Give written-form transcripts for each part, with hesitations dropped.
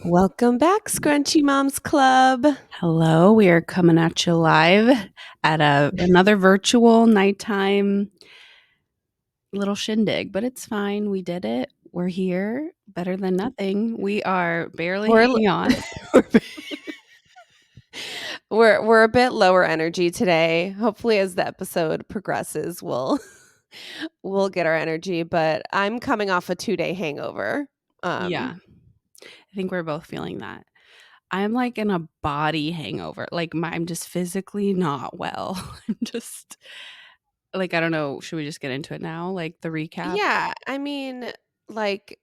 Welcome back, Scrunchy Moms Club. Hello, we are coming at you live at another virtual nighttime little shindig, but it's fine. We did it. We're here. Better than nothing. We are barely We're hanging on. we're a bit lower energy today. Hopefully, as the episode progresses, we'll get our energy. But I'm coming off a 2-day hangover. Yeah, I think we're both feeling that. I'm like in a body hangover. I'm just physically not well. I'm just like, I don't know. Should we just get into it now? Like the recap? Yeah, I mean, like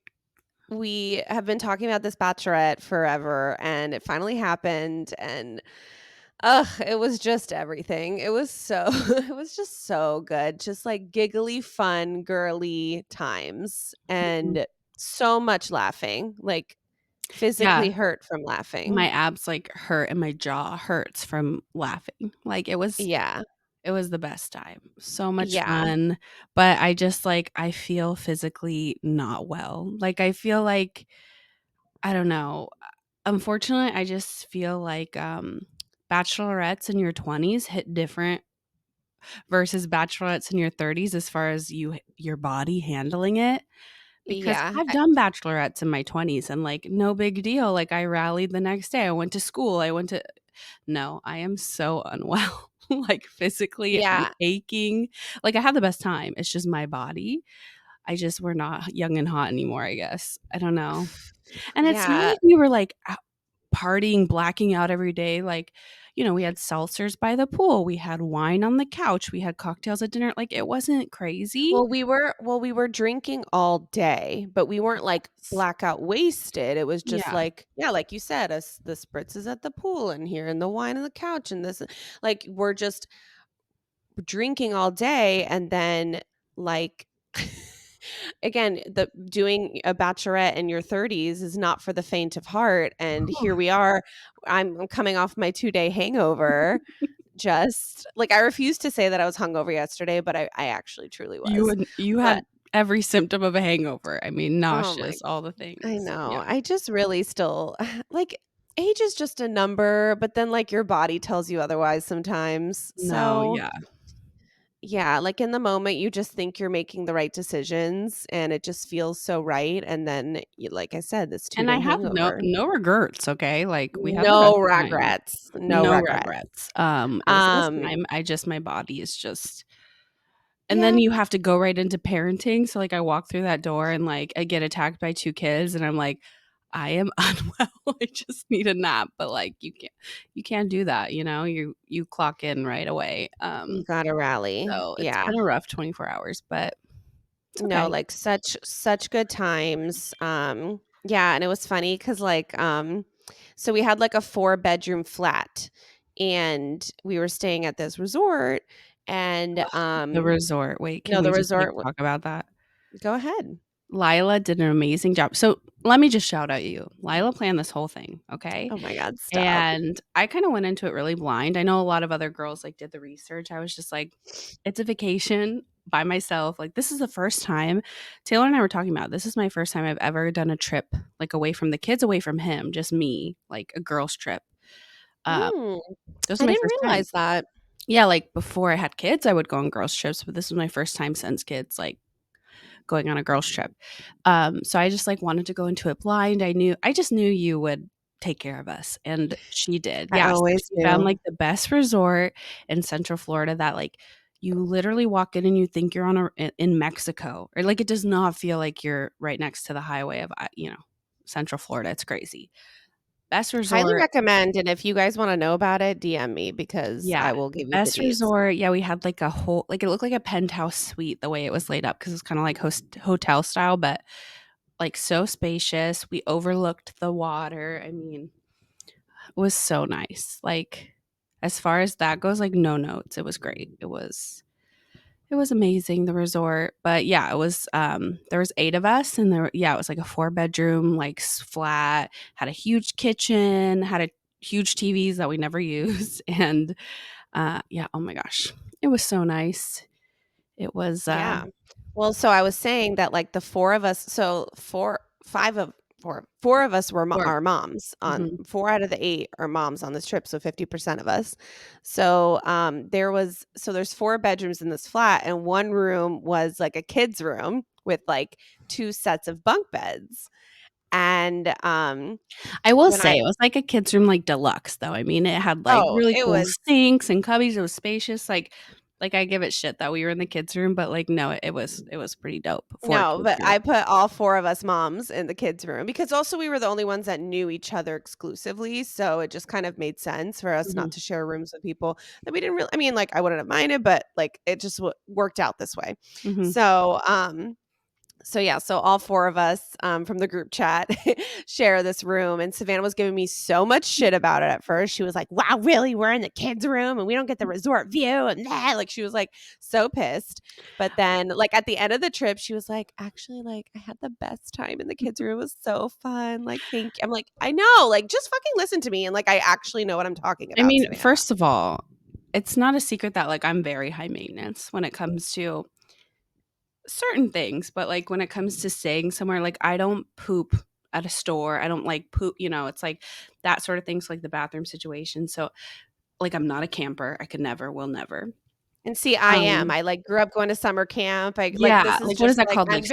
we have been talking about this bachelorette forever, and it finally happened, and ugh, it was just everything. It was so it was just so good. Just like giggly, fun, girly times Mhm. and so much laughing. Like physically Yeah, hurt from my laughing. abs like hurt and my jaw hurts from laughing. Like Yeah. it was the best time. So much Yeah. fun, but I just, I feel physically not well. Like, I feel like I don't know. Unfortunately, I just feel like, bachelorettes in your 20s hit different versus bachelorettes in your 30s as far as your body handling it, because Yeah. I've done bachelorettes in my 20s and, no big deal. Like, I rallied the next day. I went to school. I went to No, I am so unwell. Like, physically, I'm Yeah. aching. Like, I have the best time. It's just my body. We're not young and hot anymore, I guess. I don't know. And it's not Yeah. like we were, out partying, blacking out every day. We had seltzers by the pool. We had wine on the couch. We had cocktails at dinner. Like, it wasn't crazy. Well, we were drinking all day, but we weren't like blackout wasted. It was just Yeah. like, yeah, like you said, us the spritzes at the pool and here and the wine on the couch and this like we're just drinking all day and then like again the doing a bachelorette in your 30s is not for the faint of heart, and here we are. I'm coming off my 2-day hangover. Just like I refuse to say that I was hungover yesterday, but I actually truly was. You But had every symptom of a hangover. I mean, oh my, nauseous, all the I things. know, Yeah. I just really still like age is just a number, but then like your body tells you otherwise sometimes. No, So yeah. yeah, like in the moment, you just think you're making the right decisions and it just feels so right. And then, like I said, this two And I day have hangover. no regrets, okay? Like, we had the best No time. regrets. No No regrets. regrets. It was the best Um, time. My body is just and then yeah. you have to go right into parenting, so, I walk through that door and, I get attacked by 2 kids, and I'm like, "I am unwell, I just need a nap," but, you can't do that, you know? You clock in right away, You gotta rally. so it's Yeah. been a rough 24 hours, but it's No, okay. like such good times. Yeah, and it was funny because so we had like a 4-bedroom flat and we were staying at this resort and The resort, wait, can the we just, resort talk about that? go ahead. Lila did an amazing job. So let me just shout out you. Lila planned this whole thing, okay? Oh my God, stop. And I kind of went into it really blind. I know a lot of other girls did the research. I was just like, it's a vacation by myself. Like, this is the first time Taylor and I were talking about. This is my first time I've ever done a trip away from the kids, away from him, just me, like a girls trip. Uh, Mm, this was I my didn't first time. realize that. Yeah, before I had kids, I would go on girls trips, but this was my first time since kids, going on a girls trip. So I just wanted to go into it blind. I just knew you would take care of us, and she did. I Yeah, so always she found do. the best resort in Central Florida that you literally walk in and you think you're on in Mexico, or it does not feel like you're right next to the highway of Central Florida. It's crazy. Best Highly resort. recommend, and if you guys wanna know about it, DM me because Yeah, I will give you the best deets. resort. Yeah, we had a whole it looked like a penthouse suite the way it was laid up because it's kind of hotel style, but so spacious. We overlooked the water. I mean, it was so nice. As far as that goes, no notes. It was great. It was amazing, the resort. But yeah, it was there was 8 of us, and it was like a 4-bedroom, flat, had a huge kitchen, had a huge TVs that we never used. And yeah, oh my gosh. It was so nice. It was Yeah. Well, so I was saying that, like, the 4 of us, so 4 5 of 4 of us were Or our moms on mhm. 4 out of the 8 are moms on this trip, so 50% of us. So, there's 4 bedrooms in this flat, and one room was like a kid's room with like 2 sets of bunk beds. And, I will when say I it was like a kid's room, like, deluxe, though. I mean, it had, like, oh, really it cool was sinks and cubbies, it was spacious, I give it shit that we were in the kids' room, but, like, no, it was pretty dope for a no, kid's but room. I put all 4 of us moms in the kids' room because also we were the only ones that knew each other exclusively, so it just kind of made sense for us not Mhm, to share rooms with people that we didn't really I mean, like, I wouldn't have minded, but, like, it just worked out this way. mhm. So, yeah, so all 4 of us, from the group chat share this room, and Savannah was giving me so much shit about it at first. She was like, "Wow, really? We're in the kids' room and we don't get the resort view and that." Like, she was, like, so pissed. But then, like, at the end of the trip, she was like, "Actually, like, I had the best time in the kids' room. It was so fun. Like, thank you." I'm like, "I know. Like, just fucking listen to me, and, like, I actually know what I'm talking I about, mean, Savannah." first of all, it's not a secret that, like, I'm very high maintenance when it comes to certain things, but, like, when it comes to staying somewhere, like, I don't poop at a store, I don't, like, poop it's, like, that sort of things, like the bathroom situation, so, like, I'm not a camper, I could never, will never. And see, I am. Um I, like, grew up going to summer camp. I like, Yeah, this is like, what is just, that like, called? Like,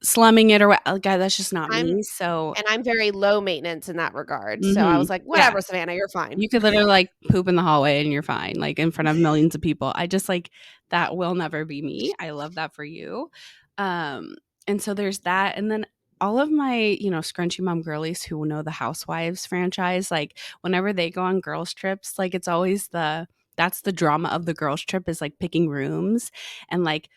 slumming it or what like, that's just not I'm me, so I'm very low maintenance in that regard, so I mhm, was like, yeah. "Whatever, Savannah, you're fine." You could literally, like, poop in the hallway and you're fine, like, in front of millions of people. I just, like that will never be me. I love that for you. Um, and so there's that, and then all of my, scrunchy mom girlies who know the Housewives franchise, like, whenever they go on girls' trips, like, it's always that's the drama of the girls' trip is, like, picking rooms and, like,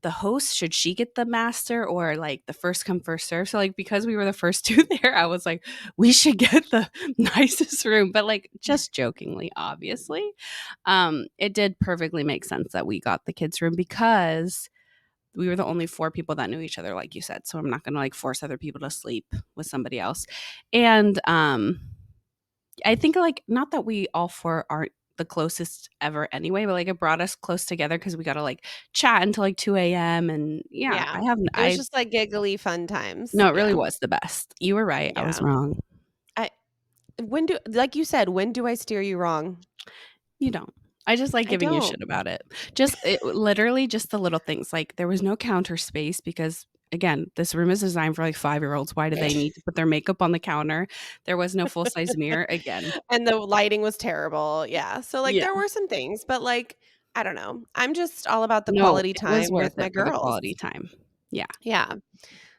the host, should she get the master or, like, the first come, first serve? So, like, because we were the first 2 there, I was like, "We should get the nicest room," but, like, just jokingly, obviously. It did perfectly make sense that we got the kids' room because we were the only 4 people that knew each other, like you said, so I'm not gonna, like, force other people to sleep with somebody else. And, I think, like, not that we all 4 aren't the closest ever anyway, but, like, it brought us close together because we gotta, like, chat until, like, 2 AM, and yeah, Yeah. It was I just, like, giggly fun times. no, it really Yeah. was the best. You were right, I was Yeah. wrong. I when do like you said, when do I steer you wrong? You don't. I just like I giving you don't. shit about it. Just literally just the little things, like, there was no counter space because, again, this room is designed for, like, five-year-olds. Why do they need to put their makeup on the counter? There was no full-size mirror, again. And the lighting was terrible. Yeah. So, like, Yeah. there were some things, but, like, I don't know. I'm just all about the No, quality it was time worth with my it for the girls. quality time. Yeah. Yeah.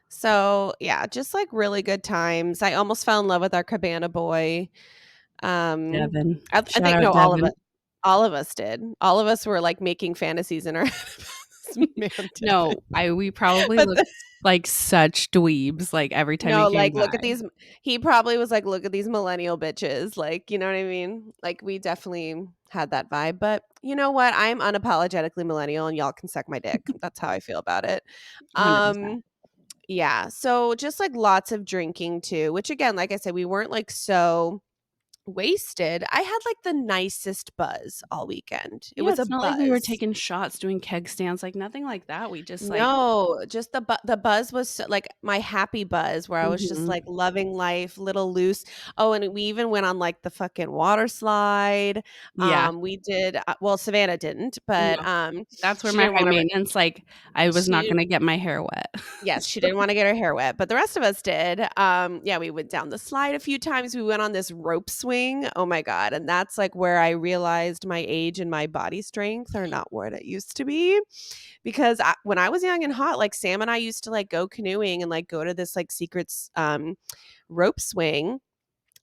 So, yeah, just, like, really good times. I almost fell in love with our cabana boy. Devin. I Shout think out no, Devin. all of us did. All of us were, like, making fantasies in our head about this man, Devin. No, I we probably But looked like such dweebs, like, every time he no, came like, look by. at these he probably was like, "Look at these millennial bitches." Like, you know what I mean? Like, we definitely had that vibe, but you know what? I'm unapologetically millennial, and y'all can suck my dick. That's how I feel about it. 100%. Um, yeah, so just, like, lots of drinking too, which again, like I said, we weren't, like, so wasted. I had, like, the nicest buzz all weekend. It Yeah, was a it's not like we were buzz. taking shots, doing keg stands, like, nothing like that. We just, like No, just the buzz was so like, my happy buzz where I was just, mhm. like, loving life, little loose. Oh, and we even went on, like, the fucking water slide. Yeah. We did well, Savannah didn't, but, No. That's where she my didn't high wanna maintenance, like, I was not she gonna get my hair wet. yes, she So didn't wanna get her hair wet, but the rest of us did. Yeah, we went down the slide a few times. We went on this rope swing. Oh my god, and that's, like, where I realized my age and my body strength are not what it used to be. Because when I was young and hot, like, Sam and I used to, like, go canoeing and, like, go to this, like, secrets, rope swing,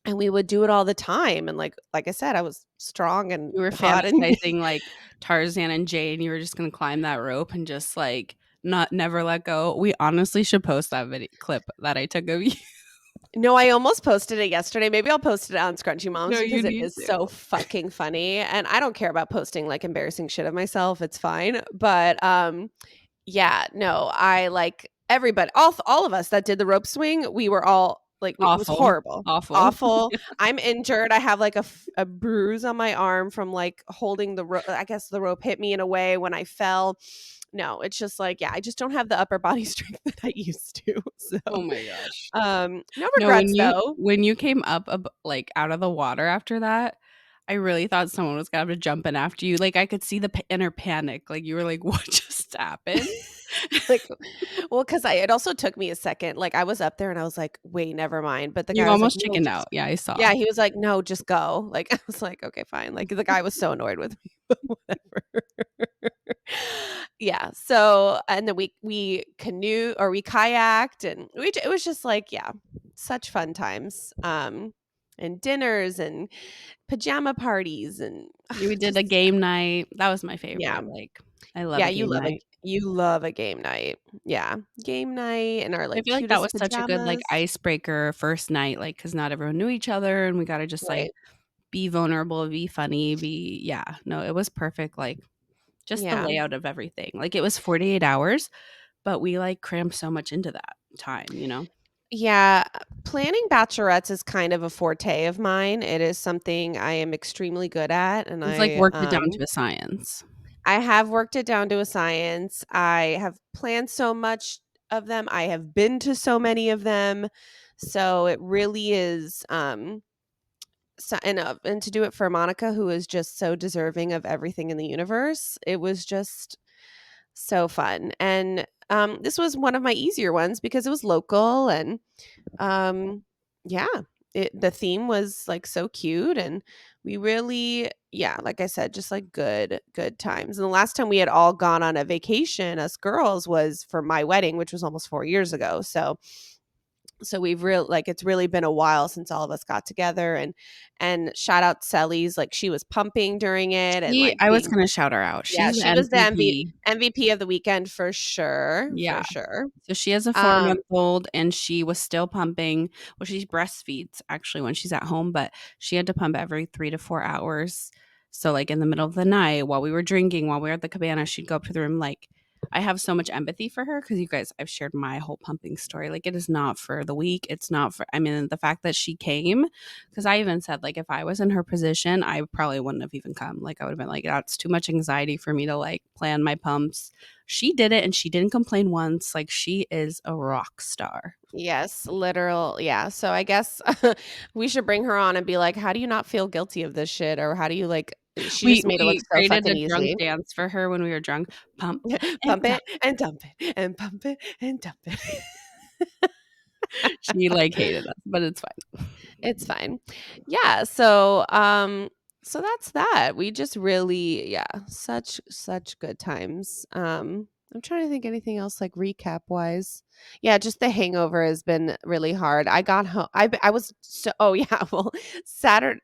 and we would do it all the time, and, like I said, I was strong and you were hot and fantasizing like Tarzan and Jane, you were just gonna climb that rope and just, like, not never let go. We honestly should post that clip that I took of you. No, I almost posted it yesterday. Maybe I'll post it on Scrunchy Moms No, you because it need is to. so fucking funny, and I don't care about posting, like, embarrassing shit of myself, it's fine, but, yeah, no, I like everybody all of us that did the rope swing, we were all like, it was Awful. horrible, Awful. awful. I'm injured. I have like a bruise on my arm from like holding the rope. I guess the rope hit me in a way when I fell. no, it's just like, yeah, I just don't have the upper body strength that I used to. So, Oh my gosh. no No, regrets though. when you came up like, out of the water after that, I really thought someone was gonna have to jump in after you, like, I could see the inner panic, like, you were like, "What just happened?" Like, well, because it also took me a second, like, I was up there and I was like, "Wait, never mind," but the You guy was like, almost "No, chickened out. just" Yeah, I saw. yeah, he was like, "No, just go." Like, I was like, "Okay, fine." Like, the guy was so annoyed with me, but whatever. Yeah, so and then we canoe or we kayaked and it was just like, yeah, such fun times, and dinners and pajama parties and We did a just game night. That was my yeah. favorite, like, I love Yeah, a game night. you love a game night. Yeah, game night and our, I like, feel like that cutest was such a good, like, pajamas. icebreaker first night, like, because not everyone knew each other, and we gotta just, like, Right. be vulnerable, be funny, be yeah, no, it was perfect, like, just the Yeah. layout of everything. Like, it was 48 hours, but we, like, crammed so much into that time, you know? Yeah, planning bachelorettes is kind of a forte of mine. It is something I am extremely good at, and We've, like, worked it down to a science. I have worked it down to a science. I have planned so much of them. I have been to so many of them. So it really is, so and to do it for Monica, who is just so deserving of everything in the universe, it was just so fun. And, this was one of my easier ones because it was local and, um, yeah, the theme was, like, so cute and we really yeah, like I said, just, like, good times. And the last time we had all gone on a vacation, us girls, was for my wedding, which was almost 4 years ago. So we've real like, it's really been a while since all of us got together and shout out Sally's, like, she was pumping during it and, She like, I was being gonna shout her out. yeah, She's the she was the MVP. MVP of the weekend for sure, for Yeah. sure. So she has a Um, four-month-old, and she was still pumping well, she breastfeeds actually when she's at home, but she had to pump every 3 to 4 hours. So, like, in the middle of the night, while we were drinking, while we were at the cabana, she'd go up to the room, like I have so much empathy for her because you guys I've shared my whole pumping story. Like, it is not for the weak. It's not for I mean, the fact that she came, because I even said, like, if I was in her position, I probably wouldn't have even come. Like, I would have been like, "That's too much anxiety for me to, like, plan my pumps." She did it and she didn't complain once, like, she is a rock star. yes, literal yeah, so I guess we should bring her on and be like, "How do you not feel guilty of this shit?" Or, "How do you, like" she just made it look We so created fucking a drunk easy. dance for her when we were drunk. Pump and Pump dump. it and dump it and pump it and dump it. She, like, hated us, but it's fine. It's fine. Yeah, so that's that. We just really yeah, such good times. I'm trying to think anything else like recap wise. Yeah, just the hangover has been really hard. I got home. I was so oh yeah, well Saturday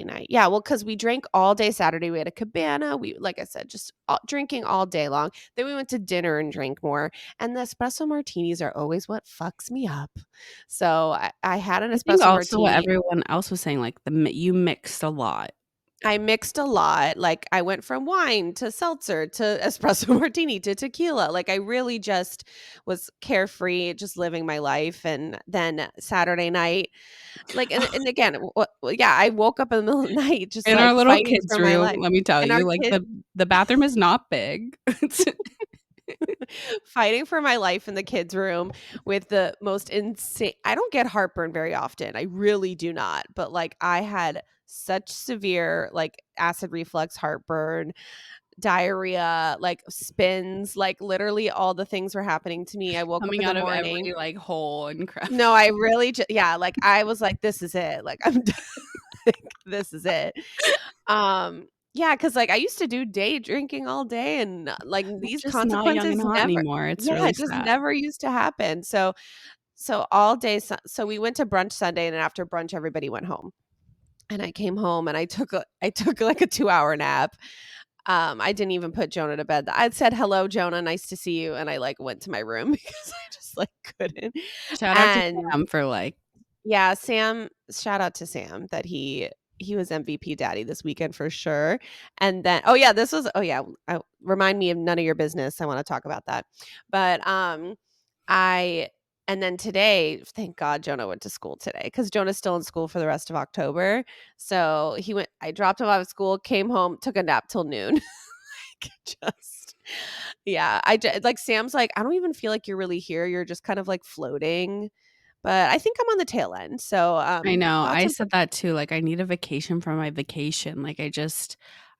night. Yeah, well cuz we drank all day Saturday. We had a cabana. We like I said just drinking all day long. Then we went to dinner and drank more. And the espresso martinis are always what fucks me up. So I had an I think espresso also what martini. everyone else was saying, like, you mixed a lot. I mixed a lot. Like I went from wine to seltzer to espresso martini to tequila. Like I really just was carefree, just living my life. And then Saturday night, like and again, yeah, I woke up in the middle of the night just In our like little fighting kids' for my room, life. let me tell And our you, like, kids the bathroom is not big. It's fighting for my life in the kids' room with the most insane I don't get heartburn very often. I really do not. But like I had such severe like acid reflux heartburn, diarrhea, like spins, like literally all the things were happening to me. I woke up coming in the out of morning. every, like, hole and No, crevice. I really yeah, like I was like this is it. Like I'm done. Like this is it. Yeah, cause like, I used to do day drinking all day and, like, It's these just not young and consequences hot never anymore, it's yeah, really it just sad. never used to happen. So all day so we went to brunch Sunday, and after brunch, everybody went home. And I came home, and I took, like, a 2-hour nap. I didn't even put Jonah to bed. I said, "Hello, Jonah, nice to see you," and I, like, went to my room because I just, like, couldn't. Shout out to And Sam for, like yeah, Sam shout out to Sam that he was MVP daddy this weekend for sure. And then oh yeah, this was oh yeah, remind me of none of your business. I want to talk about that. But I and then today, thank God Jonah went to school today because Jonah's still in school for the rest of October. So he went, I dropped him off at school, came home, took a nap till noon. Like just. Yeah, like, Sam's like, "I don't even feel like you're really here, you're just kind of, like, floating." But I think I'm on the tail end, so, I know, thoughts I and said that too, like, I need a vacation from my vacation, like,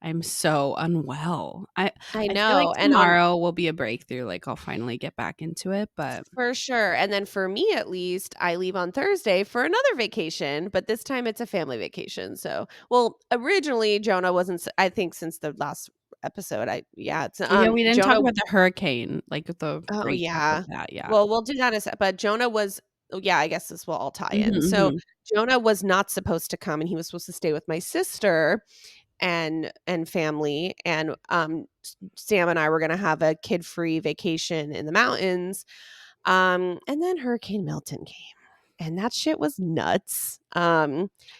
I'm so unwell. I I feel like know, and on tomorrow will be a breakthrough, like, I'll finally get back into it, but for sure, and then for me, at least, I leave on Thursday for another vacation, but this time it's a family vacation, so well, originally, Jonah wasn't s I think since the last episode, oh, yeah, we didn't talk Jonah about the hurricane, like, the oh, recap of yeah. that, yeah. Well, we'll do that in a sec, but Jonah was oh, yeah, I guess this will all tie Mhm, in. So, mhm. Jonah was not supposed to come, and he was supposed to stay with my sister and family, and, Sam and I were gonna have a kid-free vacation in the mountains, and then Hurricane Milton came, and that shit was nuts.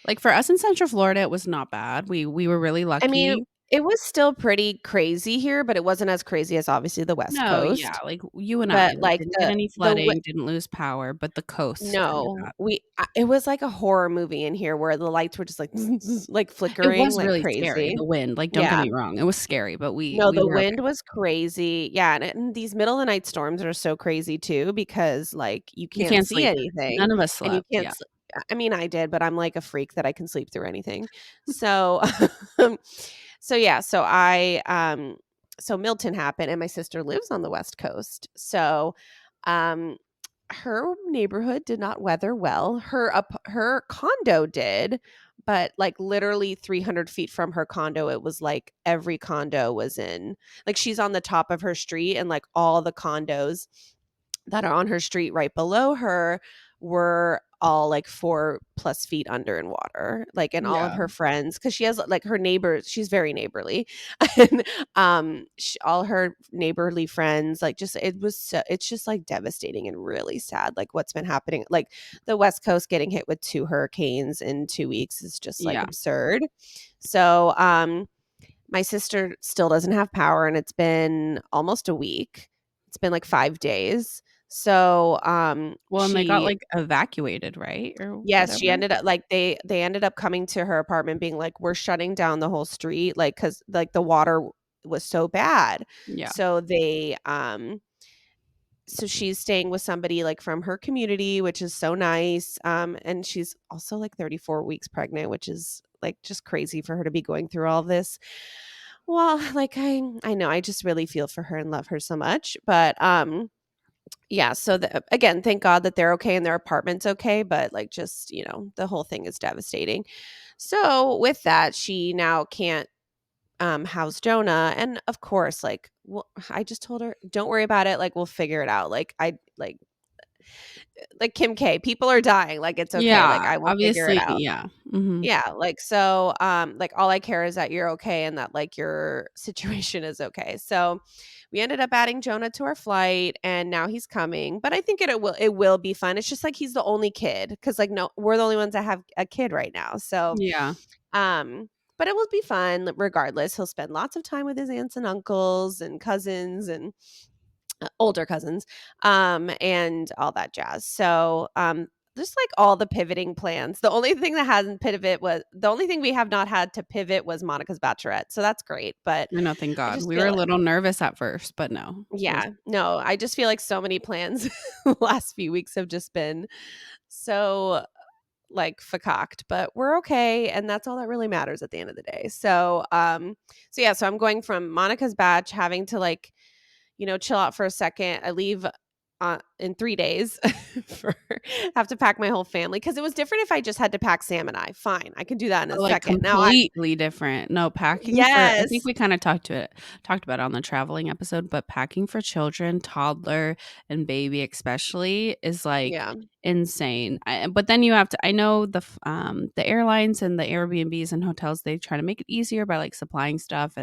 Like, for us in Central Florida, it was not bad, we were really I mean, lucky. it was still pretty crazy here, but it wasn't as crazy as, obviously, the West No, yeah, Coast, like, you and I, but, like, like, didn't get any the flooding, didn't lose power, but the coast kinda no, got it was like a horror movie in here where the lights were just like like it flickering was like really scary, crazy. the wind, like, don't get Yeah. me wrong, it was scary, but No, we the were okay. wind was crazy. Yeah, and these middle of the night storms are so crazy too because, like, you You can't can't see sleep. anything None of us and you slept, can't yeah. s I mean, I did, but I'm like a freak that I can sleep through anything. So, so yeah, so Milton happened and my sister lives on the West Coast. So, um her neighborhood did not weather well. Her condo did, but, like, literally 300 feet from her condo, it was like every condo was in like, she's on the top of her street, and, like, all the condos that are on her street right below her were all like 4 plus feet under in water, like, and all of Yeah. her friends, because she has, like, her neighbors she's very neighborly, and, sh all her neighborly friends, like, just it's just, like, devastating and really sad, like, what's been happening, like, the West Coast getting hit with 2 hurricanes in 2 weeks is just, like, Yeah. absurd. So, my sister still doesn't have power, and it's been almost a week. It's been, like, 5 days. So, Well, and they got, she like, evacuated, right, or yes, she whatever? ended up like, they ended up coming to her apartment being like, "We're shutting down the whole street," like, because like, the water was so bad. Yeah. So so she's staying with somebody, like, from her community, which is so nice, and she's also, like, 34 weeks pregnant, which is, like, just crazy for her to be going through all this. Well, like, I know, I just really feel for her and love her so much, but, yeah, so again, thank God that they're okay and their apartment's okay, but, like, just, the whole thing is devastating. So, with that, she now can't, house Jonah, and, of course, like, well, I just told her, "Don't worry about it, like, we'll figure it out." Like Kim K, "People are dying, like, it's okay, like, Yeah, I will figure it obviously, out." yeah. Mhm. Yeah, like, so, like, all I care is that you're okay and that, like, your situation is okay. So, we ended up adding Jonah to our flight, and now he's coming, but I think it will be fun. It's just, like, he's the only kid because, like, no we're the only ones that have a kid right now. So, Yeah. um, but it will be fun regardless. He'll spend lots of time with his aunts and uncles and cousins and older cousins, and all that jazz. So, just like all the pivoting plans. The only thing we have not had to pivot was Monica's bachelorette. So that's great. But I know, thank I God. just We were feel a like, little nervous at first, but no, it was yeah, no, I just feel like so many plans the last few weeks have just been so like fakaked, but we're okay. And that's all that really matters at the end of the day. So, so yeah, so I'm going from Monica's batch having to like chill out for a second. I leave in 3 days for have to pack my whole family because it was different if I just had to pack Sam and I. Fine, I can do that in a like, second. Now I completely different. No, packing for I think yes. we kinda talked about it on the traveling episode, but packing for children, toddler, and baby especially is, like, Yeah. insane. But then you have to I know the airlines and the Airbnbs and hotels, they try to make it easier by, like, supplying stuff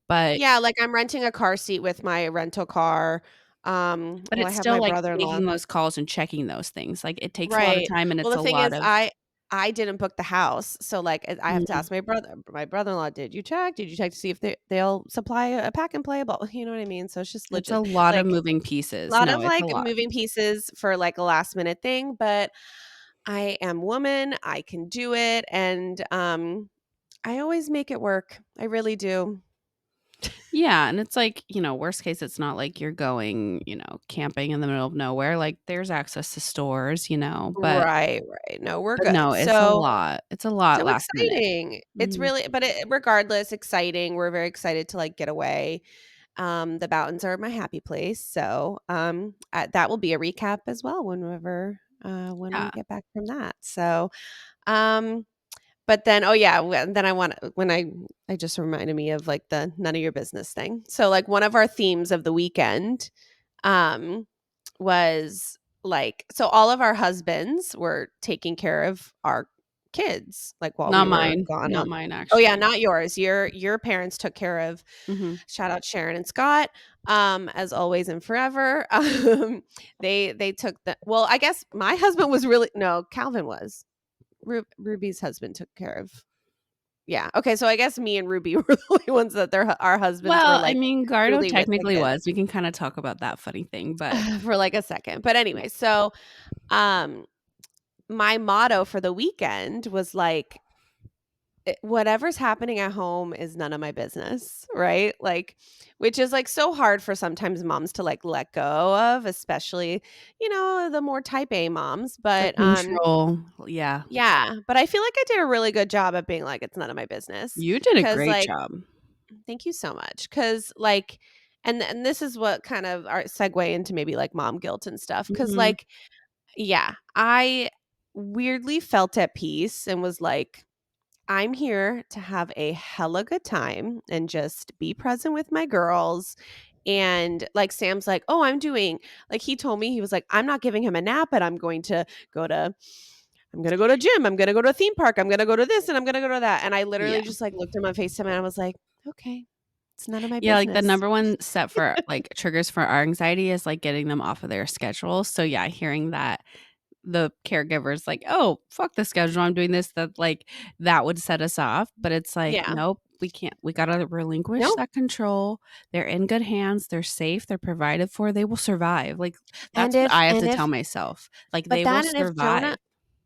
but Yeah, like, I'm renting a car seat with my rental car. but Well, I it's have still, my like, brother-in-law. making those calls and checking those things. Like, it takes a lot of Right. time and Well, it's the a thing is lot of I didn't book the house, so, like, I have to mm, ask my brother-in-law, "Did you check? Did you check to see if they'll supply a pack and play?" Blah you know what I mean? So it's just it's a legit lot of like, moving a pieces. lot No, of, it's a like, lot. moving pieces for, like, a last minute thing, but I am woman, I can do it, and, I always make it work. I really do. Yeah, and it's like, worst case, it's not like you're going, camping in the middle of nowhere. Like, there's access to stores, but Right, right. No, we're no, good. it's a So lot. It's a lot so last minute. exciting. It's Mhm. really but regardless, exciting. We're very excited to, like, get away. The mountains are my happy place, so, that will be a recap as well when we Yeah. get back from that. So, um, but then oh, yeah, then I just reminded me of, like, the none of your business thing. So, like, one of our themes of the weekend, um, was, like so all of our husbands were taking care of our kids, like, while we Not were mine. gone Not on mine, Oh, yeah, actually. not yours. Your parents took care of Mhm. shout out Sharon and Scott, as always and forever. They took the well, I guess my husband was really no, Calvin was. Ruby's husband took care of yeah, okay, so I guess me and Ruby were the only ones that our husbands were, Well, I like, mean, Gardo truly with the technically kids was. We can kinda talk about that funny thing, but for, like, a second. But yeah. anyway, so, um, my motto for the weekend was, like, whatever's happening at home is none of my business, right? Like, which is like so hard for sometimes moms to like let go of, especially, the more type A moms. The But control. Yeah. yeah, but I feel like I did a really good job of being like, it's none of my business. You did a Cause great like, job. thank you so much. Cause like, and this is what kind of our segue into maybe like mom guilt and stuff. Cause Mhm. like, yeah, I weirdly felt at peace and was like, I'm here to have a hella good time and just be present with my girls. And like Sam's like, oh, like he told me, he was like, I'm not giving him a nap, and go to, I'm gonna go to gym, I'm gonna go to a theme park, I'm gonna go to this, and I'm gonna go to that. And I literally Yeah. just like looked at my FaceTime and I was like, okay, it's none of my Yeah, like, the business. number one set for, like, triggers for our anxiety is, like, getting them off of their schedule, so, yeah, hearing that the caregiver's like, "Oh, fuck the schedule, I'm doing this," that would set us off, but it's like, Yeah. "Nope, we can't we gotta relinquish No. that control. They're in good hands, they're safe, they're provided for, they will survive." Like, And that's what if I have and to tell if myself, like, but they will that and survive.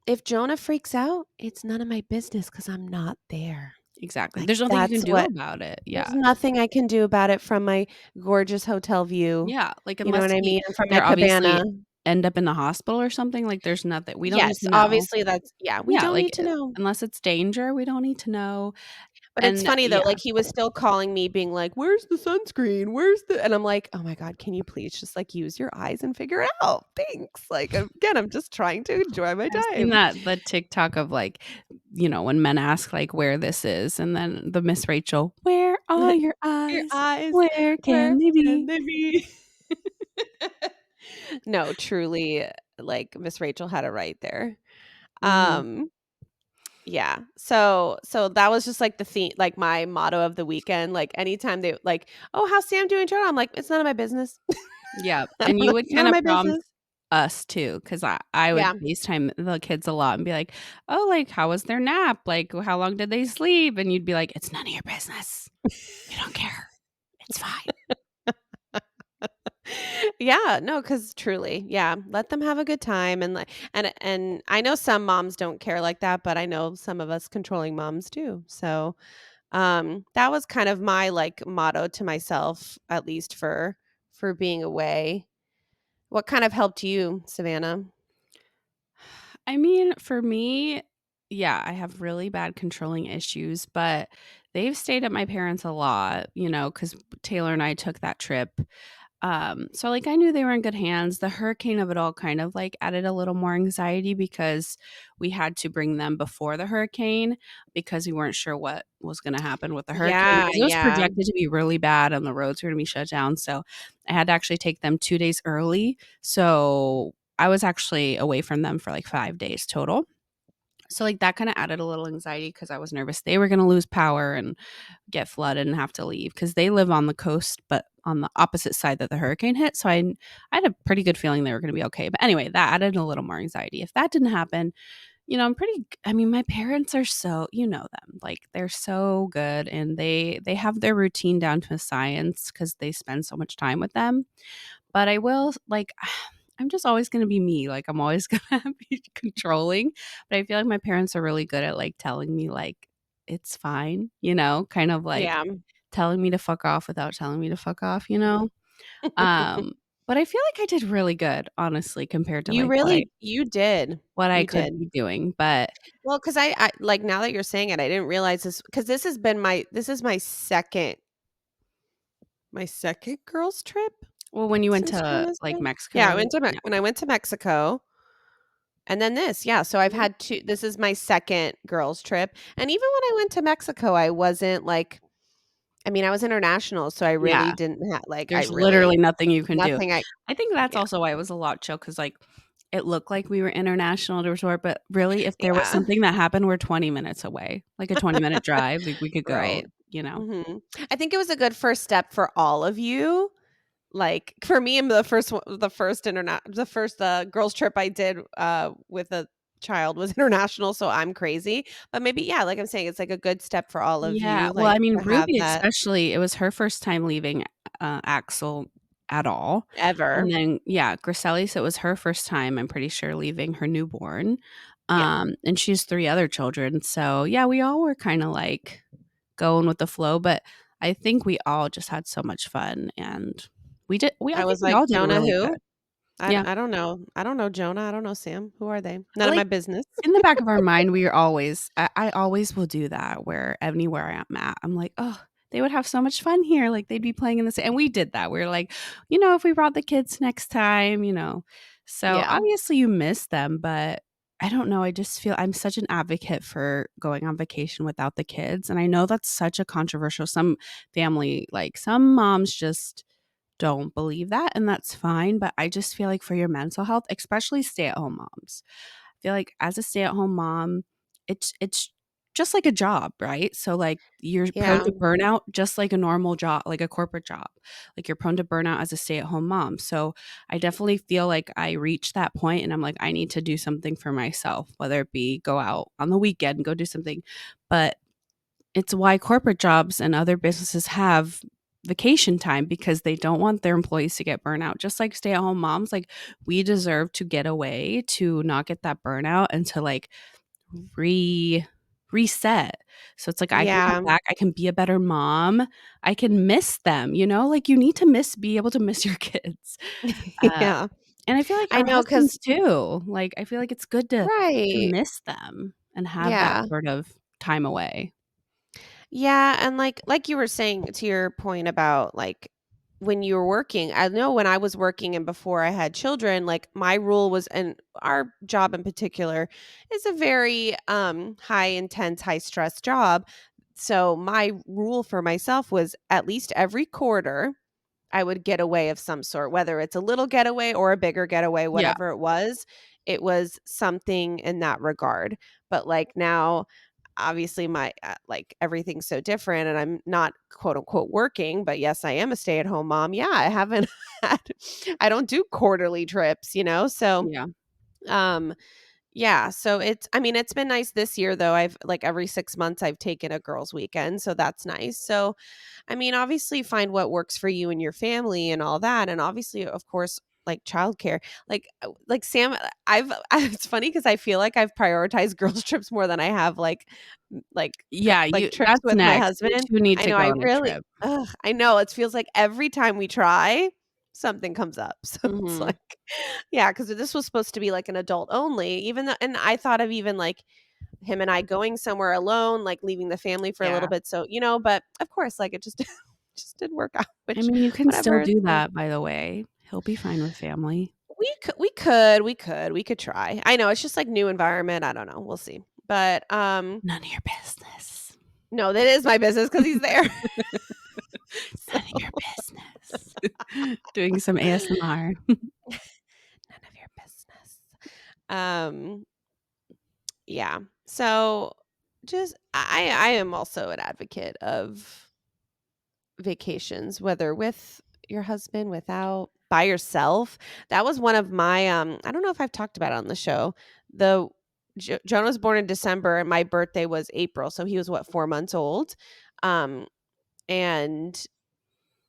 if Jonah freaks out, it's none of my business because I'm not there. Exactly. Like, There's nothing you that's can do what about it. there's Yeah. nothing I can do about it from my gorgeous hotel view. Yeah, like, You know unless what I he mean? And from my they're obviously cabana. end up in the hospital or something, like, there's nothing we don't need Yes, to know. obviously that's yeah, we Yeah, don't like, need to know. unless it's danger, we don't need to know, But it's and funny though, yeah. like, he was still calling me being like, "Where's the sunscreen? Where's the" and I'm like, "Oh my god, can you please just, like, use your eyes and figure it out? Thanks." Like, again, I'm just trying to enjoy my I've seen time. that the TikTok of, like, when men ask, like, where this is, and then the Miss Rachel, "Where are your Your eyes? eyes, Where where can they can be?" they be? No, truly, like, Miss Rachel had it right there. Mhm. Um Yeah. So that was just like the theme like my motto of the weekend. Like anytime they like, "Oh, how's Sam doing, Jordan?" I'm like, "It's none of my business." Yeah, I and don't you know. would None of kinda my prompt business. us too, 'cause I would Yeah. FaceTime the kids a lot and be like, "Oh, like, how was their nap? Like, how long did they sleep?" And you'd be like, "It's none of your business. We don't care. It's fine." Yeah, no, because truly, yeah, let them have a good time and like and I know some moms don't care like that, but I know some of us controlling moms do. So, that was kind of my like motto to myself, at least for being away. What kind of helped you, Savannah? I mean, for me, yeah, I have really bad controlling issues, but they've stayed at my parents' a lot, because Taylor and I took that trip. So like I knew they were in good hands. The hurricane of it all kind of like added a little more anxiety because we had to bring them before the hurricane because we weren't sure what was going to happen with the hurricane Yeah, because it was yeah. projected to be really bad and the roads were going to be shut down. So I had to actually take them 2 days early. So I was actually away from them for like 5 days total. So like that kind of added a little anxiety because I was nervous they were going to lose power and get flooded and have to leave because they live on the coast, but on the opposite side that the hurricane hit. So I had a pretty good feeling they were going to be okay. But anyway, that added a little more anxiety. If that didn't happen, I mean, my parents are so, them, like they're so good and they have their routine down to a science because they spend so much time with them. But I will like I'm just always going to be me. Like I'm always going to be controlling, but I feel like my parents are really good at like telling me like it's fine, kind of like Yeah. telling me to fuck off without telling me to fuck off, you know? Um, but I feel like I did really good, honestly, compared to, You like, really you did. what I You could did. be doing, but Well, because I like, now that you're saying it, I didn't realize this because this is my second girls' trip well, when you went since to, like, Jonas. Yeah, I Mexico, went to Me yeah. when I went to Mexico, and then this, yeah, so I've Mhm. had 2 this is my second girls' trip, and even when I went to Mexico, I wasn't, like I mean, I was international, so I really Yeah. didn't I There's really literally nothing you can do. nothing I I think that's yeah. also why it was a lot chill because, like, it looked like we were international to resort, but really, if there was Yeah. something that happened, we're 20 minutes away, like a 20-minute drive, like, we could go, Right. you know? Mhm. I think it was a good first step for all of you. Like, for me, the first, girls trip I did, with a child was international, so I'm crazy. But maybe, yeah, like I'm saying, it's like a good step for all of Yeah, you, well, like, I mean, to have Ruby that especially, it was her first time leaving, Axel at all, and ever. then yeah, Griselis, it was her first time, I'm pretty sure, leaving her newborn, Yeah. and she has 3 other children, so, yeah, we all were kinda, like, going with the flow, but I think we all just had so much fun, and I I think was we like, all did "Jonah really good. who?" Yeah. I don't know. I don't know Jonah, I don't know Sam. Who are they? None of my Like, business. in the back of our mind, we are always I always will do that where anywhere I'm at, I'm like, "Oh, they would have so much fun here, like, they'd be playing in the sa" and we did that. We are like, if we brought the kids next time, you know? So, Yeah. obviously, you miss them, but I don't know, I just feel I'm such an advocate for going on vacation without the kids, and I know that's such a controversial some moms just don't believe that, and that's fine, but I just feel like for your mental health, especially stay-at-home moms, feel like as a stay-at-home mom, it's just like a job, right? So, like, you're prone Yeah. to burnout just like a normal job, like a corporate job. Like, you're prone to burnout as a stay-at-home mom. So, I definitely feel like I reached that point and I'm like, I need to do something for myself, whether it be go out on the weekend, go do something. But it's why corporate jobs and other businesses have vacation time because they don't want their employees to get burnout. Just like stay-at-home moms, like, we deserve to get away, to not get that burnout, and to, like, re reset. So it's like I can come Yeah. back, I can be a better mom, I can miss them, you know? Like, you need to be able to miss your kids. Uh, Yeah. and I feel like I our know, husbands cause too. Like, I feel like it's good to right. miss them and have that Yeah. sort of time away. Yeah, and like you were saying to your point about, like, when you were working, I know when I was working and before I had children, like, my rule was and our job in particular is a very, high intense, high stress job. So, my rule for myself was at least every quarter I would get away of some sort, whether it's a little getaway or a bigger getaway, Yeah. whatever it was something in that regard. But, like, now, obviously, like, everything's so different and I'm not, quote, unquote, "working," but yes, I am a stay-at-home mom. Yeah, I haven't had I don't do quarterly trips, you know? So, Yeah. um yeah, so I mean, it's been nice this year, though. I've like, every 6 months, I've taken a girls' weekend, so that's nice. So, I mean, obviously find what works for you and your family and all that, and obviously, of course, like, childcare. Like Sam, it's funny because I feel like I've prioritized girls' trips more than I have, Yeah, you trips that's with my next. You husband. 2 need I to know, go I on a really trip. ugh, I know, it feels like every time we try, something comes up. So it's Mhm. like yeah, because this was supposed to be, like, an adult only, even though and I thought of even, like, him and I going somewhere alone, like, leaving the family for a little Yeah. bit, so, but of course, like, it just just didn't work out, I which mean, you can still whatever, do that, by the way. He'll be fine with family. we could try. I know, it's just, like, new environment, I don't know, we'll see. But, None of your business. no, that is my business because he's there. So None of your business. Doing some ASMR. none of your business. Um, yeah. So, just I am also an advocate of vacations, whether with your husband, without, by yourself. That was one of my I don't know if I've talked about it on the show. The Jonah was born in December and my birthday was April, so he was what, 4 months old. Um and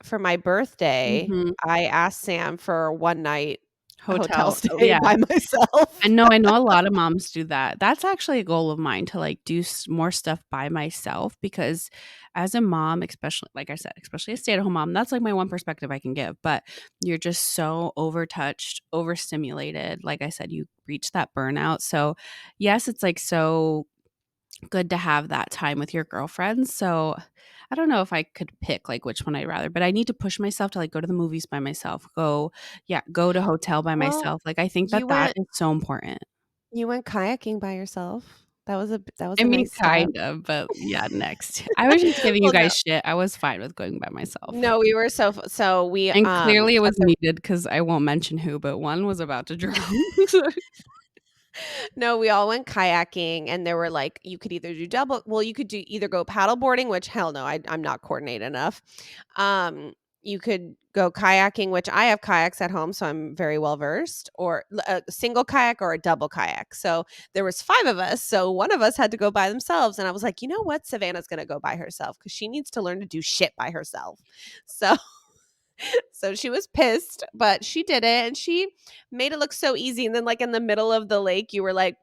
for my birthday, Mhm. I asked Sam for one night a hotel Hotel, oh, stay yeah. by myself. I know a lot of moms do that. That's actually a goal of mine to, like, do more stuff by myself because as a mom, especially like I said, especially a stay-at-home mom, that's, like, my one perspective I can give, but you're just so overtouched, overstimulated. Like I said, you reach that burnout. So, yes, it's, like, so good to have that time with your girlfriends. So, I don't know if I could pick, like, which one I'd rather, but I need to push myself to, like, go to the movies by myself, go to hotel by Well, myself. Like, I think you that went is so important. you went kayaking by yourself. That was I a mean, nice step. kind of, but yeah, next. I was just giving you Well, no. guys shit. I was fine with going by myself. No, we were so we, And clearly it at was the needed because I won't mention who, but one was about to drown. So no, we all went kayaking and there were like you could either do double well, you could do either go paddle boarding, which hell no, I'm not coordinated enough. You could go kayaking, which I have kayaks at home, so I'm very well versed, or a single kayak or a double kayak. So there was 5 of us, so one of us had to go by themselves, and I was like, "You know what? Savannah's gonna go by herself because she needs to learn to do shit by herself." So so she was pissed, but she did it and she made it look so easy. And then like in the middle of the lake, you were like,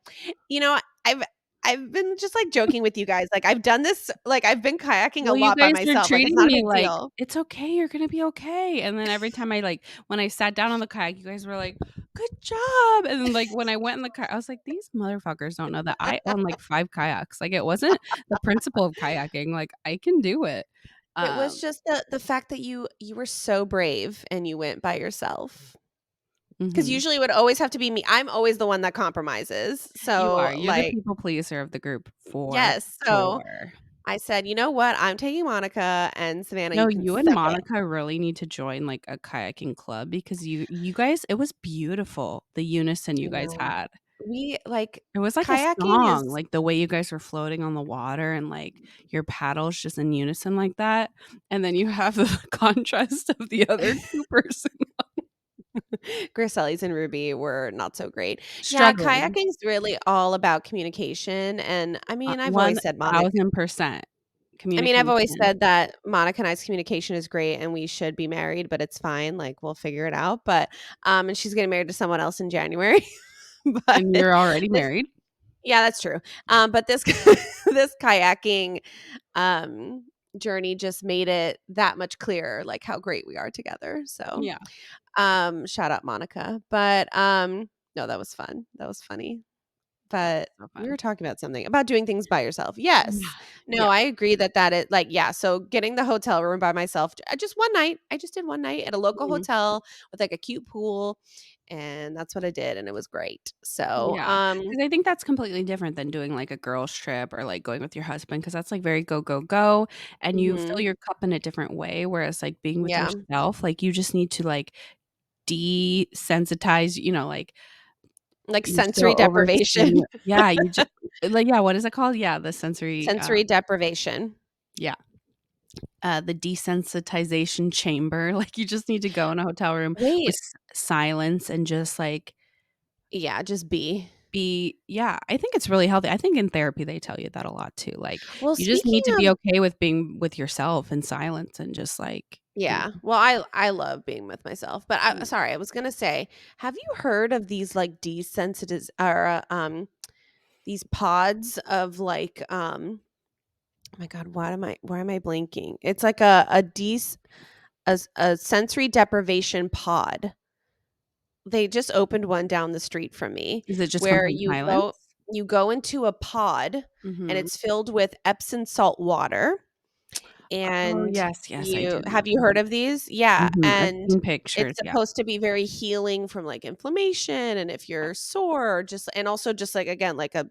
you know, I've I've been just like joking with you guys. Like I've done this, like I've been kayaking a well, you lot by guys are myself. Like it's treating not a me big like, deal. "It's okay, you're gonna be okay." And then every time when I sat down on the kayak, you guys were like, "Good job." And then, like, when I went in the kayak, I was like, "These motherfuckers don't know that I own, like, 5 kayaks." Like, it wasn't the principle of kayaking, like, I can do it. It was Um just the fact that you were so brave and you went by yourself. Because Mhm. usually it would always have to be me. I'm always the one that compromises. You are. So You're the like people pleaser of the group for yes. So sure. I said, you know what? I'm taking Monica and Savannah, No, you can you and suck it. Monica really need to join, like, a kayaking club because you guys it was beautiful, the unison I you guys know. had. We like It was like a kayaking song, is like, the way you guys were floating on the water and, like, your paddles just in unison like that, and then you have the contrast of the other 2 person Griselli's and Ruby were not so great. Yeah, struggling. kayaking's really all about communication, and I mean, I've always communication. said that Monica and I's communication is great, and we should be married, but it's fine. Like we'll figure it out. But and she's getting married to someone else in January. But And you're already this, married. yeah, that's true. But this this kayaking um journey just made it that much clearer, like how great we are together. So Yeah. shout out Monica. But, no, that was fun. That was funny. That was But so we were fun. talking about something about doing things by yourself. Yeah. Yes. No, Yeah. I agree that like, yeah, so getting the hotel room by myself, just one night. I just did one night at a local Mhm. hotel with, like, a cute pool, and that's what I did, and it was great. So, Yeah, because I think that's completely different than doing, like, a girls' trip or, like, going with your husband, because that's, like, very go, go, go, and you fill mhm. your cup in a different way, whereas, like, being with Yeah. yourself, like, you just need to, like, desensitize, like, Like, you're sensory so deprivation. yeah, you just like, yeah, what is it called? Yeah, the sensory, Sensory deprivation. yeah, the desensitization chamber, like, you just need to go in a hotel room with Wait. silence and just, like, Yeah, just be. yeah, I think it's really healthy. I think in therapy they tell you that a lot too. Like, Well, you just speaking need to of be okay with being with yourself in silence and just like, yeah. Well, I love being with myself, but yeah. sorry, I was gonna say, have you heard of these like desensitiz or these pods of like oh my god, why am I blanking? It's like a sensory deprivation pod. They just opened one down the street from me Is it just where complete silence? you go into a pod and Mhm. it's filled with Epsom salt water Oh, and yes, yes, I do know. have you heard of these? Yeah, Mhm, I've and seen it's pictures, yeah. supposed to be very healing from, like, inflammation and if you're sore or just and also just, like, again, like a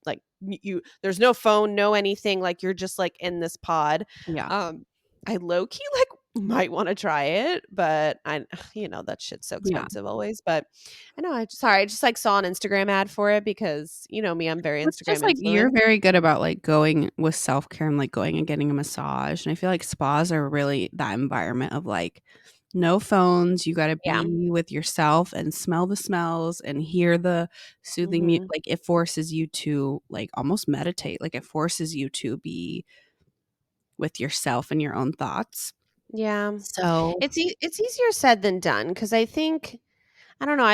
like, you there's no phone, no anything, like, you're just, like, in this pod. Yeah. Um, I low key, like, might wanna try it, but that shit's so Yeah. expensive always, but I know, I just, like, saw an Instagram ad for it because you know me, I'm very Well, it's just Instagram like you're influenced. very good about, like, going with self-care and, like, going and getting a massage, and I feel like spas are really that environment of, like, no phones, you gotta Yeah. be with yourself and smell the smells and hear the soothing mu Mhm. like, it forces you to, like, almost meditate, like, it forces you to be with yourself and your own thoughts. Yeah. So It's easier said than done because I think I don't know,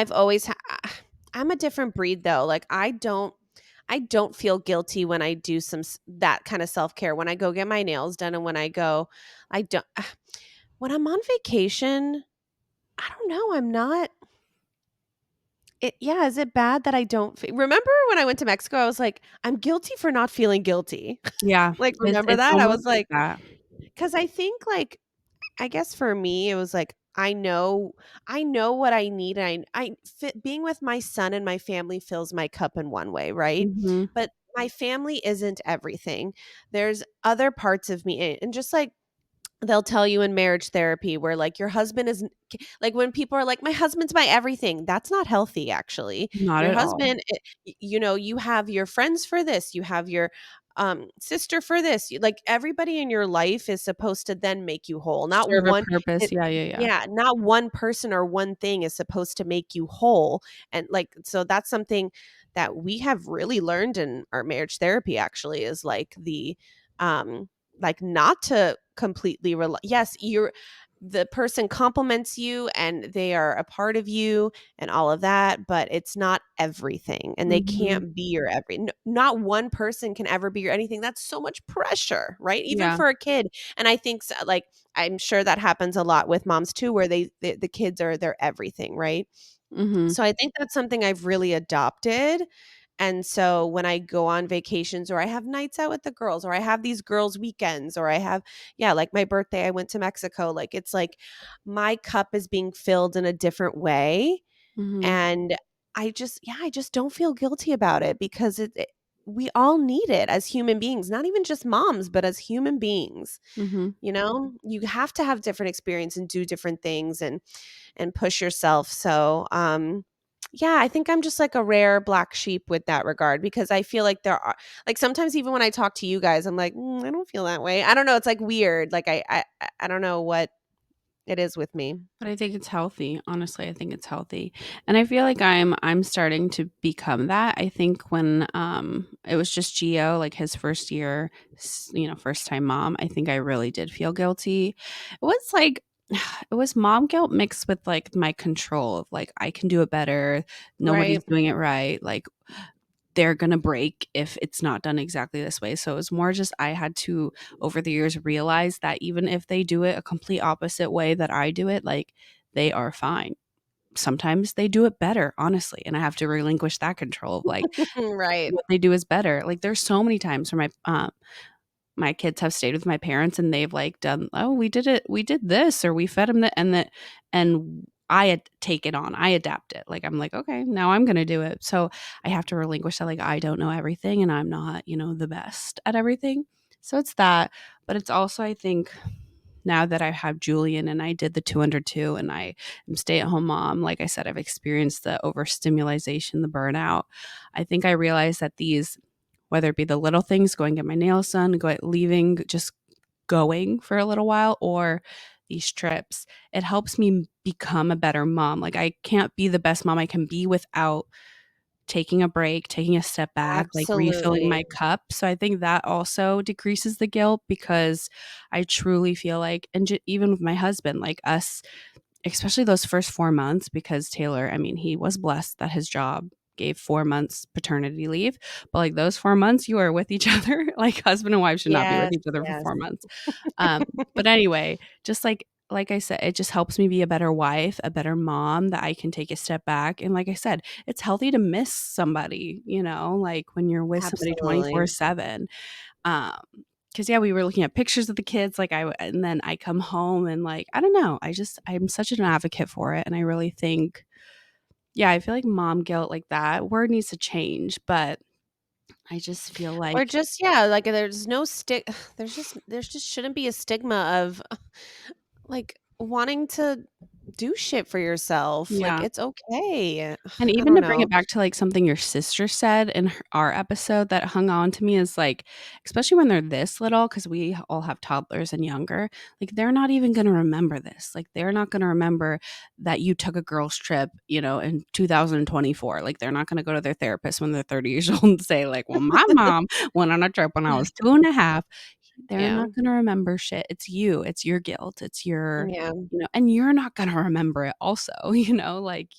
I'm a different breed though. Like I don't feel guilty when I do that kind of self-care. When I go get my nails done and when I don't when I'm on vacation, I don't know, I'm not yeah, is it bad that I don't remember when I went to Mexico, I was like, I'm guilty for not feeling guilty. Yeah, Like, remember it's that? I almost was like like, that. because I think, like, I guess for me, it was like, I know what I need, and I fit being with my son and my family fills my cup in one way, right? Mhm. But my family isn't everything. There's other parts of me, and just like they'll tell you in marriage therapy where like your husband is like when people are like my husband's my everything, that's not healthy actually. Not Your at all. husband you know, you have your friends for this, you have your sister for this. Like everybody in your life is supposed to then make you whole, not Serve a one purpose. it, Yeah, yeah, yeah. yeah, not one person or one thing is supposed to make you whole. And like so that's something that we have really learned in our marriage therapy actually is um like not to completely yes, you're the person compliments you and they are a part of you and all of that, but it's not everything and they Mhm. can't be your not one person can ever be your anything. That's so much pressure, right? Even Yeah. for a kid. And I think like I'm sure that happens a lot with moms too where the kids are their everything, right? Mhm. So I think that's something I've really adopted. And so when I go on vacations or I have nights out with the girls or I have these girls' weekends or I have, yeah, like my birthday, I went to Mexico. Like it's like my cup is being filled in a different way. Mhm. And I just don't feel guilty about it because we all need it as human beings, not even just moms, but as human beings. Mhm. You know, you have to have different experience and do different things and push yourself. So, yeah, I think I'm just like a rare black sheep with that regard because I feel like there are like sometimes even when I talk to you guys, I'm like, I don't feel that way. I don't know. It's like weird. Like I don't know what it is with me. But I think it's healthy. Honestly, I think it's healthy. And I feel like I'm starting to become that. I think when it was just Gio, like his first year, first time mom, I think I really did feel guilty. It was like it was mom guilt mixed with like my control of like I can do it better. Right. Nobody's doing it right. Like they're gonna break if it's not done exactly this way. So it was more just I had to over the years realize that even if they do it a complete opposite way that I do it, like they are fine. Sometimes they do it better, honestly, and I have to relinquish that control of like Right. what they do is better. Like there's so many times where my kids have stayed with my parents and they've like done, oh, we did this, or we fed them that, and I had take it on, I adapt it. Like I'm like, okay, now I'm gonna do it. So I have to relinquish that, like I don't know everything and I'm not, the best at everything. So it's that, but it's also I think now that I have Julian and I did the 202 and I am stay at home mom, like I said, I've experienced the overstimulation, the burnout. I think I realized that these, whether it be the little things, going get my nails done, leaving, just going for a little while, or these trips, it helps me become a better mom. Like I can't be the best mom I can be without taking a break, taking a step back, like refilling Absolutely. my cup. So I think that also decreases the guilt because I truly feel like, and even with my husband, like us, especially those first 4 months, because Taylor, I mean, he was blessed that his job gave 4 months paternity leave. But like those 4 months, you are with each other. Like husband and wife should not be with Yes. each other for Yes. 4 months. But anyway, just like I said, it just helps me be a better wife, a better mom, that I can take a step back. And like I said, it's healthy to miss somebody, like when you're with somebody Absolutely. 24/7. Um, because yeah, we were looking at pictures of the kids, like and then I come home and like, I don't know, I'm such an advocate for it. And I really think, yeah, I feel like mom guilt, like that word needs to change, but I just feel Or like, just yeah, like there's no there's just shouldn't be a stigma of like wanting to do shit for yourself. Like yeah. it's okay. And I even don't to bring know. it back to, like, something your sister said in our episode that hung on to me is, like, especially when they're this little, because we all have toddlers and younger, like, they're not even gonna remember this. Like, they're not gonna remember that you took a girls' trip, in 2024. Like, they're not gonna go to their therapist when they're 30 years old and say, like, "Well, my mom went on a trip when I was 2 and a half." They're Yeah. not gonna remember shit. It's you. It's your guilt. It's your Yeah. and you're not gonna remember it also, like,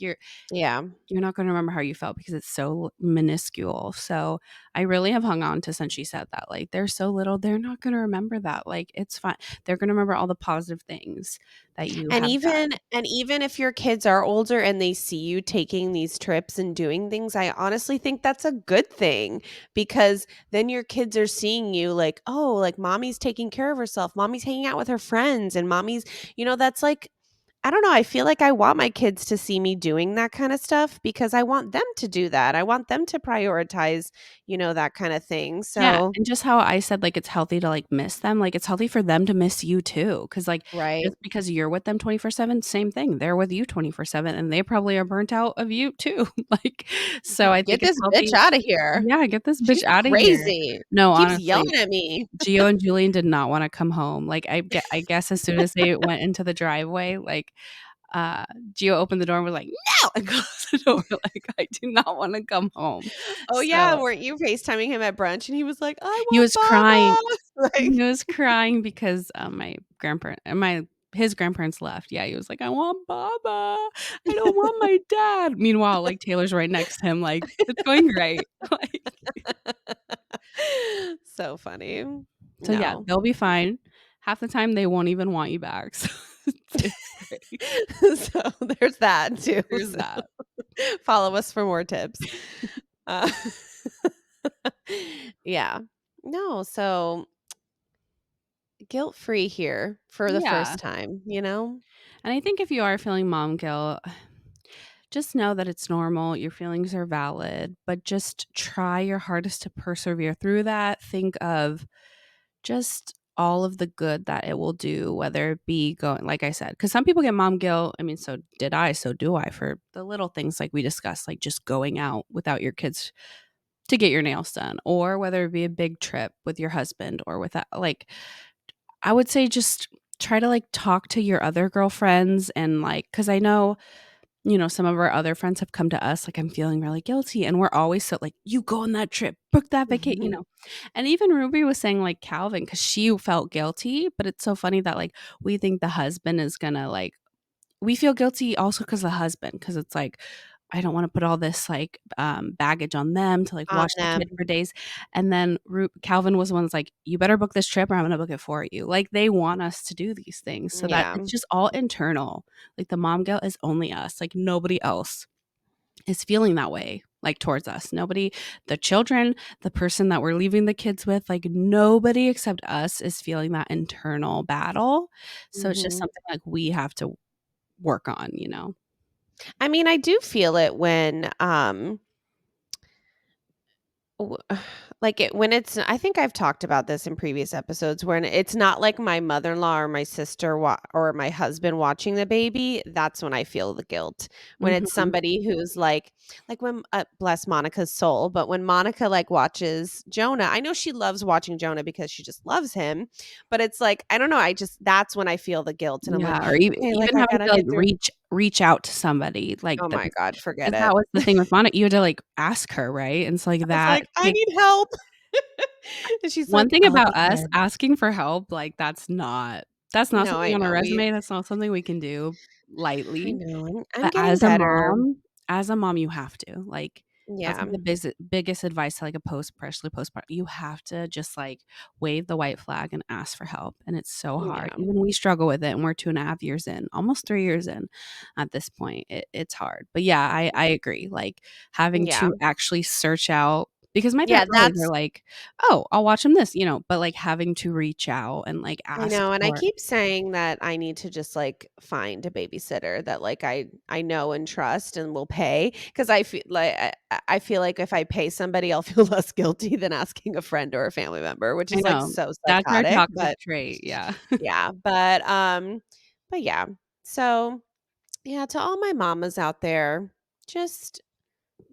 Yeah. you're not gonna remember how you felt because it's so minuscule. So, I really have hung on to since she said that, like, they're so little, they're not gonna remember that, like, it's fine. They're gonna remember all the positive things that you And have even done. and even if your kids are older and they see you taking these trips and doing things, I honestly think that's a good thing because then your kids are seeing you like, "Oh, like mommy's taking care of herself. Mommy's hanging out with her friends and mommy's." That's like I don't know, I feel like I want my kids to see me doing that kind of stuff because I want them to do that. I want them to prioritize, that kind of thing. Yeah, So, and just how I said, like, it's healthy to, like, miss them, like, it's healthy for them to miss you too, because like, right. just because you're with them 24/7, same thing, they're with you 24/7, and they probably are burnt out of you too, like, so I Get think it's this bitch healthy. out of here. Yeah, get this bitch She's outta here. crazy. No, Keeps honestly, yelling at me. Gio and Julian did not wanna come home, like, I guess as soon as they went into the driveway, like, uh, Gio opened the door and was like, "No!" and closed the door, like, "I do not wanna come home." Oh, yeah, So weren't you FaceTiming him at brunch and he was like, "I he want was crying. Baba." He Like was crying because, my grandparent my his grandparents left. Yeah, he was like, "I want Baba. I don't want my dad." Meanwhile, like, Taylor's right next to him, like, "It's going great." Like So funny. so, yeah, No. they'll be fine. Half the time, they won't even want you back, so it's great. So, there's that too, There's so that. follow us for more tips. Uh, yeah. No, so guilt-free here for the Yeah, first time, you know? and I think if you are feeling mom guilt, just know that it's normal, your feelings are valid, but just try your hardest to persevere through that. Think of just all of the good that it will do, whether it be going like I said, because some people get mom guilt. I mean, so did I, so do I for the little things like we discussed, like just going out without your kids to get your nails done, or whether it be a big trip with your husband or with that. Like, I would say just try to like talk to your other girlfriends and like, because I know some of our other friends have come to us like, "I'm feeling really guilty," and we're always so like, "You go on that trip, book that vacation," And even Ruby was saying like Calvin because she felt guilty, but it's so funny that like we think the husband is gonna like we feel guilty also because the husband because it's like I don't want to put all this like baggage on them to like On watch the kid them. for days, and then Calvin was the one that's like, "You better book this trip or I'm gonna book it for you." Like they want us to do these things so that Yeah. it's just all internal. Like the mom guilt is only us. Like nobody else is feeling that way like towards us. Nobody, the children, the person that we're leaving the kids with, like nobody except us is feeling that internal battle. So it's just Mhm. something like we have to work on. I mean, I do feel it when, W like, when it's I think I've talked about this in previous episodes when it's not like my mother-in-law or my sister or my husband watching the baby, that's when I feel the guilt. When it's Mhm. somebody who's like when bless Monica's soul, but when Monica, like, watches Jonah, I know she loves watching Jonah because she just loves him, but it's like, I don't know, I just that's when I feel the guilt, and I'm like, Yeah, or "Okay, like, even I having gotta to, like, get through." reach out to somebody, like, Oh the my god, forget because that it. was the thing with Monica, you had to, like, ask her, right? And so, like, I was that like, "I takes need help." And she's one like, thing "I'll about be us, there." asking for help, like, that's not No, something I on our know, resume, that's not something we can do I lightly. know, I'm But getting better. as a mom, you have to, like, that's, Yeah, like, the biggest advice to, like, a especially postpartum, you have to just, like, wave the white flag and ask for help, and it's so hard. yeah, Even we struggle with it, and we're 2.5 years in, almost 3 years in at this point, it's hard. But, yeah, I agree, like, having yeah, to actually search out because my yeah, parents always are that's like, "Oh, I'll watch them this," but, like, having to reach out and, like, I ask know, and I for keep saying that I need to just, like, find a babysitter that, like, I know and trust and will pay because I feel like I feel like if I pay somebody, I'll feel less guilty than asking a friend or a family member, which I is, like, know. so That's our psychotic, toxic but trait, yeah. yeah, but yeah. So, yeah, to all my mamas out there, just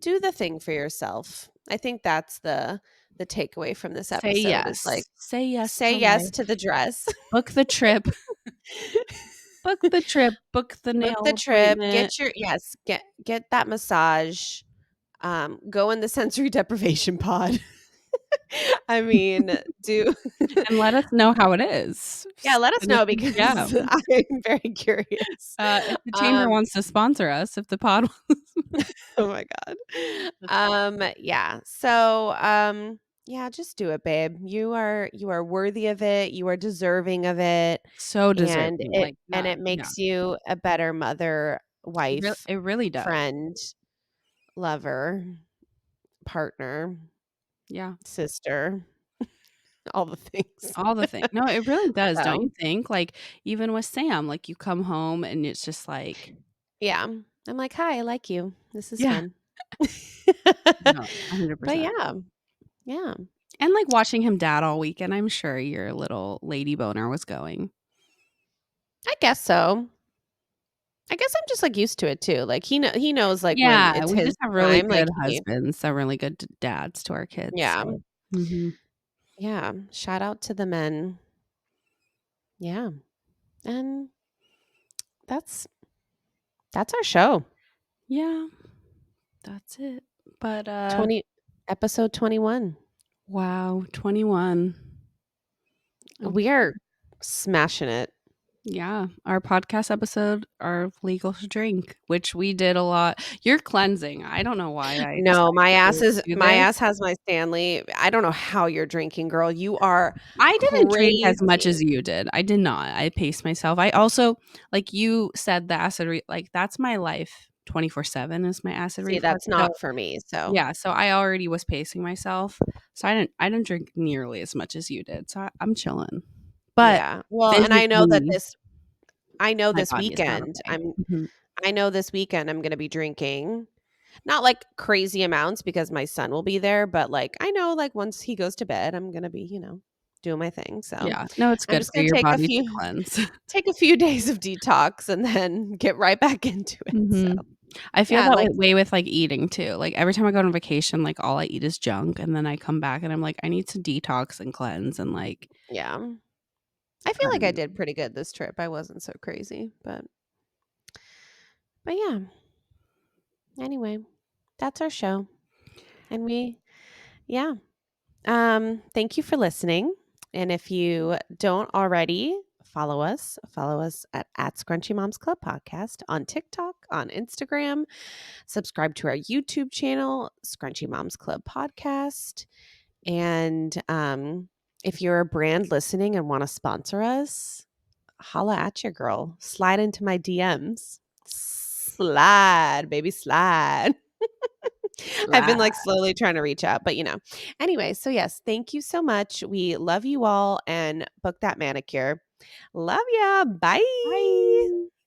do the thing for yourself. I think that's the takeaway from this Say episode is like, yes. Say yes say to yes life. to the dress. Book the trip. Book the trip, book the Book the nail trip, appointment. get your yes, get that massage, go in the sensory deprivation pod. I mean, do And let us know how it is. yeah, let us Send us know a yeah. because I'm very curious. If the chamber Um, wants to sponsor us, if the pod wants oh my god. Yeah. Yeah, just do it, babe. You are worthy of it. You are deserving of it, so and deserving, it like, and that it yeah. makes you a better mother, wife, It really does. friend, lover, partner, Yeah. sister, all the things. All the thing no, it really does, don't you So, think? Like, even with Sam, like, you come home and it's just like yeah. I'm like, "Hi, I like you. This is yeah. fun." No, But 100%. yeah. Yeah. And, like, watching him dad all weekend, I'm sure your little lady boner was going. I guess so. I guess I'm just, like, used to it too. Like, he knows, like, when Yeah, it's we his just have really time, like, good he husbands, so really good d dads to our kids, yeah. so mhm. Yeah. Shout out to the men. Yeah. And that's that's our show. Yeah, that's it. But, 20 episode 21. wow, 21. We are smashing it. Yeah, our podcast episode are legal to drink, which we did a lot. You're cleansing. I don't know why I No, decided to do my this. ass has my Stanley. I don't know how you're drinking, girl. You are I didn't drink as much crazy. as you did. I did not. I paced myself. I also, like you said, the acid like that's my life. 24/7 is my acid See, reflux. that's So not for me. So, yeah, so I already was pacing myself. So I didn't drink nearly as much as you did. So I'm chilling. But yeah. Well, and physically, I know my this body is not weekend okay. Mhm. I know this weekend I'm gonna be drinking. Not like crazy amounts because my son will be there, but like I know like once he goes to bed, I'm gonna be, doing my thing. So Yeah. No, it's I'm good just for gonna your body to cleanse. take a few days of detox and then get right back into it. So Mhm. I feel yeah, that like way with, like, eating too. Like, every time I go on vacation, like, all I eat is junk, and then I come back and I'm like, "I need to detox and cleanse," and, like, yeah. I feel I like I don't did pretty good this trip. I wasn't so crazy, but yeah. Anyway, that's our show. And yeah. Thank you for listening. And if you don't already follow us at Scrunchy Moms Club Podcast on TikTok, on Instagram. Subscribe to our YouTube channel, Scrunchy Moms Club Podcast. And if you're a brand listening and want to sponsor us, holla at your girl. Slide into my DMs. Slide, baby, slide. I've been like lie. slowly trying to reach out, but Anyway, so yes, thank you so much. We love you all and book that manicure. Love ya. Bye. Bye.